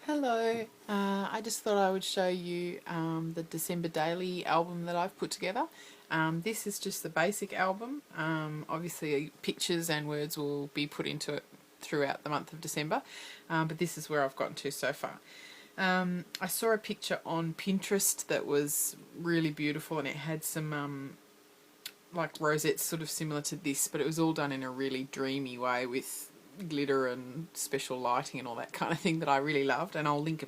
Hello, I just thought I would show you the December Daily album that I've put together. This is just the basic album. Obviously pictures and words will be put into it throughout the month of December, but this is where I've gotten to so far. I saw a picture on Pinterest that was really beautiful, and it had some like rosettes sort of similar to this, but it was all done in a really dreamy way with glitter and special lighting and all that kind of thing that I really loved, and I'll link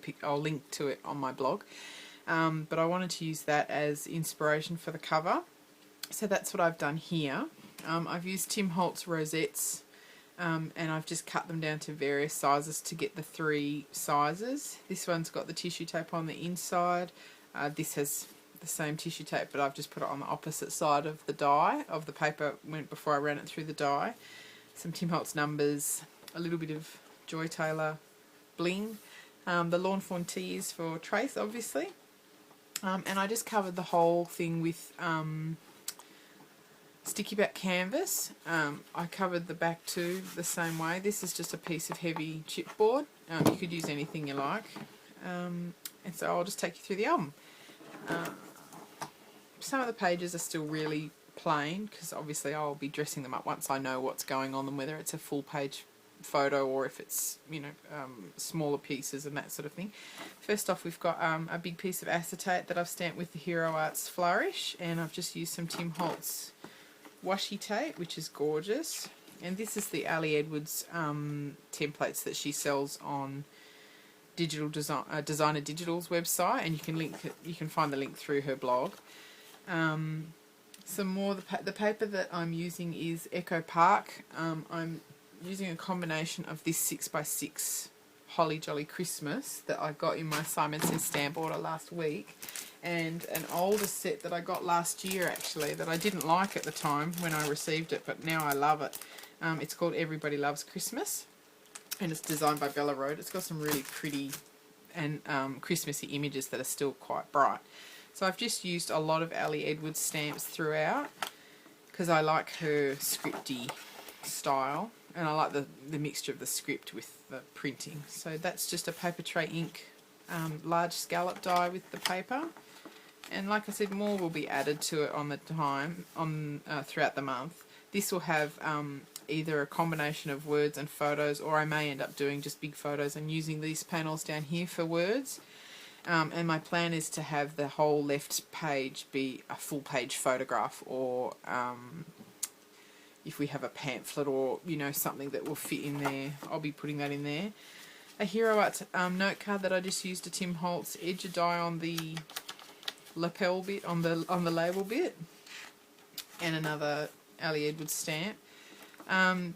to it on my blog. But I wanted to use that as inspiration for the cover, so that's what I've done here. I've used Tim Holtz rosettes, and I've just cut them down to various sizes to get the 3 sizes. This one's got the tissue tape on the inside. This has the same tissue tape, but I've just put it on the opposite side of the die of the paper before I ran it through the die. Some Tim Holtz numbers, a little bit of Joy Taylor bling, the Lawn Fawn Tears for Trace, obviously, and I just covered the whole thing with sticky back canvas. I covered the back too the same way. This is just a piece of heavy chipboard. You could use anything you like, and so I'll just take you through the album. Some of the pages are still really plain because obviously I'll be dressing them up once I know what's going on them, whether it's a full page photo or if it's, smaller pieces and that sort of thing. First off, we've got a big piece of acetate that I've stamped with the Hero Arts Flourish, and I've just used some Tim Holtz washi tape, which is gorgeous. And this is the Ali Edwards templates that she sells on Digital Designer Digital's website, and you can find the link through her blog. Some more, the paper that I'm using is Echo Park. I'm using a combination of this 6x6 Holly Jolly Christmas that I got in my Simon Says stamp order last week, and an older set that I got last year actually that I didn't like at the time when I received it, but now I love it. It's called Everybody Loves Christmas, and it's designed by Bella Road. It's got some really pretty and Christmassy images that are still quite bright. So I've just used a lot of Ali Edwards stamps throughout because I like her scripty style, and I like the mixture of the script with the printing. So that's just a paper tray ink large scallop die with the paper, and like I said, more will be added to it throughout the month. This will have either a combination of words and photos, or I may end up doing just big photos and using these panels down here for words. And my plan is to have the whole left page be a full page photograph, or if we have a pamphlet or something that will fit in there, I'll be putting that in there. A Hero Arts note card that I just used a Tim Holtz edger die on the lapel bit, on the label bit, and another Ali Edwards stamp.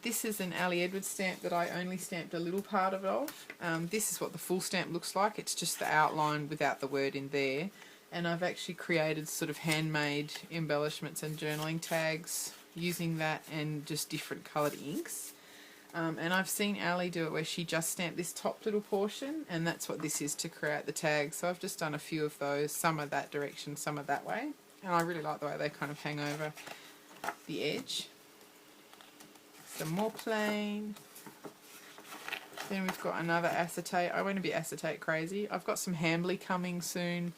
This is an Ali Edwards stamp that I only stamped a little part of it. This is what the full stamp looks like. It's just the outline without the word in there. And I've actually created sort of handmade embellishments and journaling tags using that and just different coloured inks. And I've seen Ali do it where she just stamped this top little portion, and that's what this is to create the tag. So I've just done a few of those. Some are that direction, some are that way. And I really like the way they kind of hang over the edge. Some more plain. Then we've got another acetate. I want to be acetate crazy. I've got some Hambly coming soon,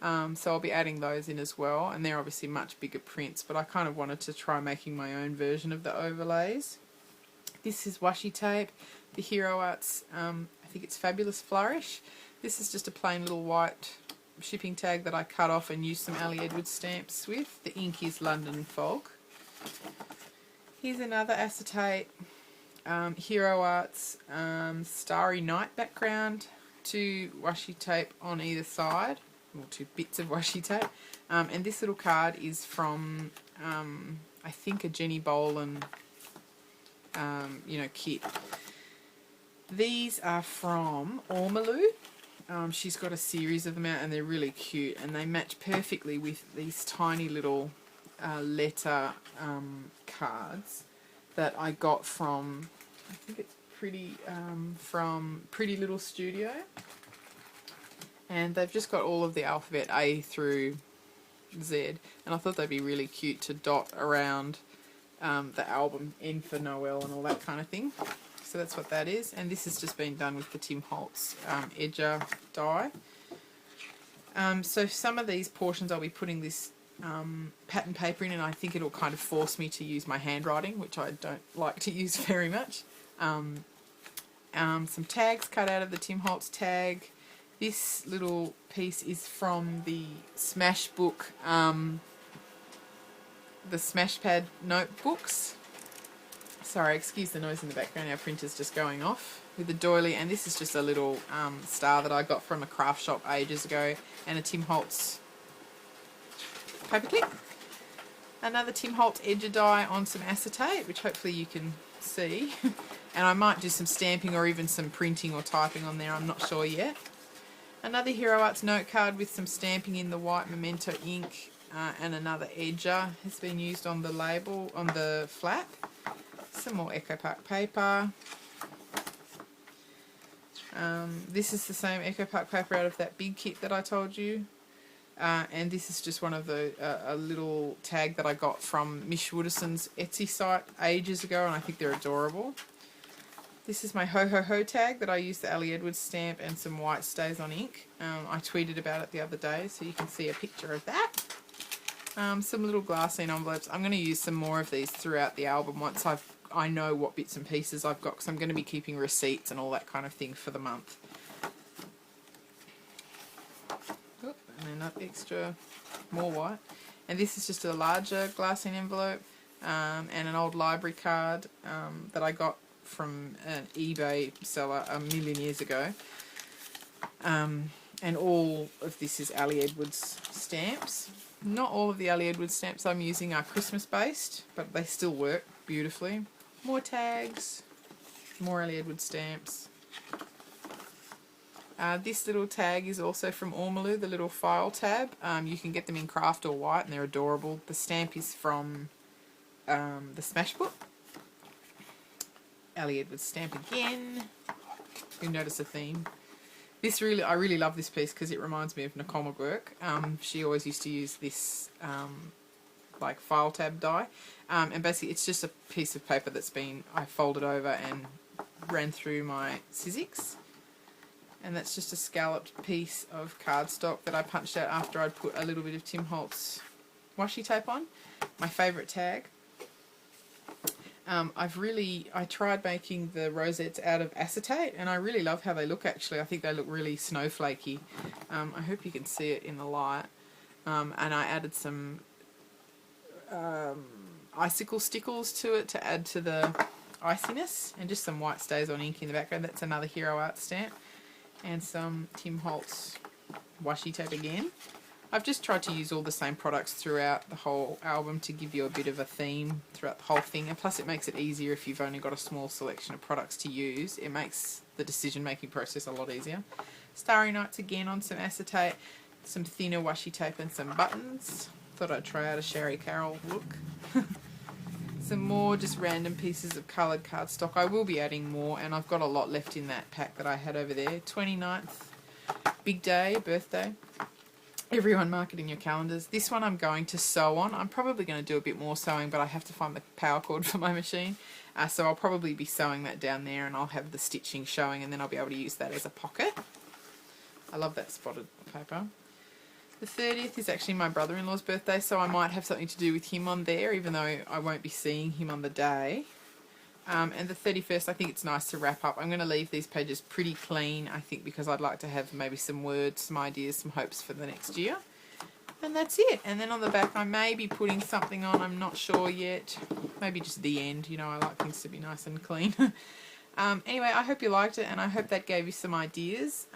so I'll be adding those in as well, and they're obviously much bigger prints, but I kind of wanted to try making my own version of the overlays. This is washi tape, the Hero Arts, I think it's Fabulous Flourish. This is just a plain little white shipping tag that I cut off and used some Ali Edwards stamps with. The ink is London Fog. Here's another acetate, Hero Arts, Starry Night background, 2 washi tape on either side, or 2 bits of washi tape. And this little card is from, I think, a Jenny Bolan, kit. These are from Ormolu. She's got a series of them out, and they're really cute, and they match perfectly with these tiny little letter cards that I got from, I think it's from Pretty Little Studio, and they've just got all of the alphabet A through Z, and I thought they'd be really cute to dot around the album, N for Noel and all that kind of thing. So that's what that is. And this has just been done with the Tim Holtz Edger die. So some of these portions I'll be putting this pattern paper in, and I think it'll kind of force me to use my handwriting, which I don't like to use very much. Some tags cut out of the Tim Holtz tag. This little piece is from the Smashbook, the Smashpad notebooks. Sorry, excuse the noise in the background, our printer's just going off. With the doily, and this is just a little star that I got from a craft shop ages ago, and a Tim Holtz paper clip. Another Tim Holtz Edger die on some acetate, which hopefully you can see. And I might do some stamping or even some printing or typing on there, I'm not sure yet. Another Hero Arts note card with some stamping in the white Memento ink, and another Edger has been used on the label, on the flap. Some more Echo Park paper. This is the same Echo Park paper out of that big kit that I told you. And this is just one of the a little tag that I got from Mish Wooderson's Etsy site ages ago, and I think they're adorable. This is my Ho Ho Ho tag that I used the Ali Edwards stamp and some white stays on ink. I tweeted about it the other day, so you can see a picture of that. Some little glassine envelopes. I'm going to use some more of these throughout the album once I know what bits and pieces I've got, because I'm going to be keeping receipts and all that kind of thing for the month. And then up extra, more white. And this is just a larger glassine envelope, and an old library card that I got from an eBay seller a million years ago. And all of this is Ali Edwards stamps. Not all of the Ali Edwards stamps I'm using are Christmas based, but they still work beautifully. More tags, more Ali Edwards stamps. This little tag is also from Ormolu, the little file tab. You can get them in craft or white, and they're adorable. The stamp is from the Smashbook. Ali Edwards stamp again. You notice a theme. This I really love this piece because it reminds me of Nicole McGurk. She always used to use this like file tab die, and basically it's just a piece of paper that's I folded over and ran through my Sizzix, and that's just a scalloped piece of cardstock that I punched out after I'd put a little bit of Tim Holtz washi tape on. My favourite tag. I tried making the rosettes out of acetate, and I really love how they look actually. I think they look really snowflakey. I hope you can see it in the light. And I added some icicle stickles to it to add to the iciness, and just some white stays on ink in the background. That's another Hero Art stamp, and some Tim Holtz washi tape again. I've just tried to use all the same products throughout the whole album to give you a bit of a theme throughout the whole thing, and plus it makes it easier if you've only got a small selection of products to use. It makes the decision making process a lot easier. Starry Nights again on some acetate, some thinner washi tape and some buttons. Thought I'd try out a Sherry Carroll look. Some more just random pieces of coloured cardstock. I will be adding more, and I've got a lot left in that pack that I had over there. 29th, big day, birthday. Everyone mark it in your calendars. This one I'm going to sew on. I'm probably going to do a bit more sewing, but I have to find the power cord for my machine. So I'll probably be sewing that down there, and I'll have the stitching showing, and then I'll be able to use that as a pocket. I love that spotted paper. The 30th is actually my brother-in-law's birthday, so I might have something to do with him on there, even though I won't be seeing him on the day. And the 31st, I think it's nice to wrap up. I'm going to leave these pages pretty clean, I think, because I'd like to have maybe some words, some ideas, some hopes for the next year. And that's it. And then on the back, I may be putting something on. I'm not sure yet. Maybe just the end. You know, I like things to be nice and clean. Anyway, I hope you liked it, and I hope that gave you some ideas.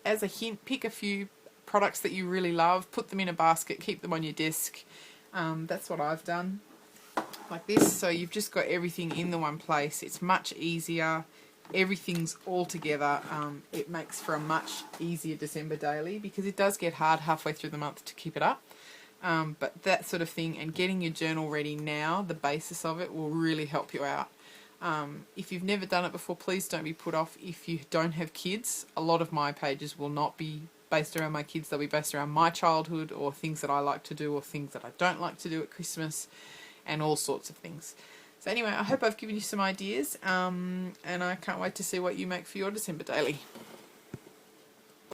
As a hint, pick a few products that you really love, put them in a basket, keep them on your desk. That's what I've done. Like this, so you've just got everything in the one place. It's much easier. Everything's all together. It makes for a much easier December daily, because it does get hard halfway through the month to keep it up. But that sort of thing, and getting your journal ready now, the basis of it will really help you out. If you've never done it before, please don't be put off. If you don't have kids, a lot of my pages will not be based around my kids. They'll be based around my childhood, or things that I like to do, or things that I don't like to do at Christmas, and all sorts of things. So anyway, I hope I've given you some ideas, and I can't wait to see what you make for your December daily.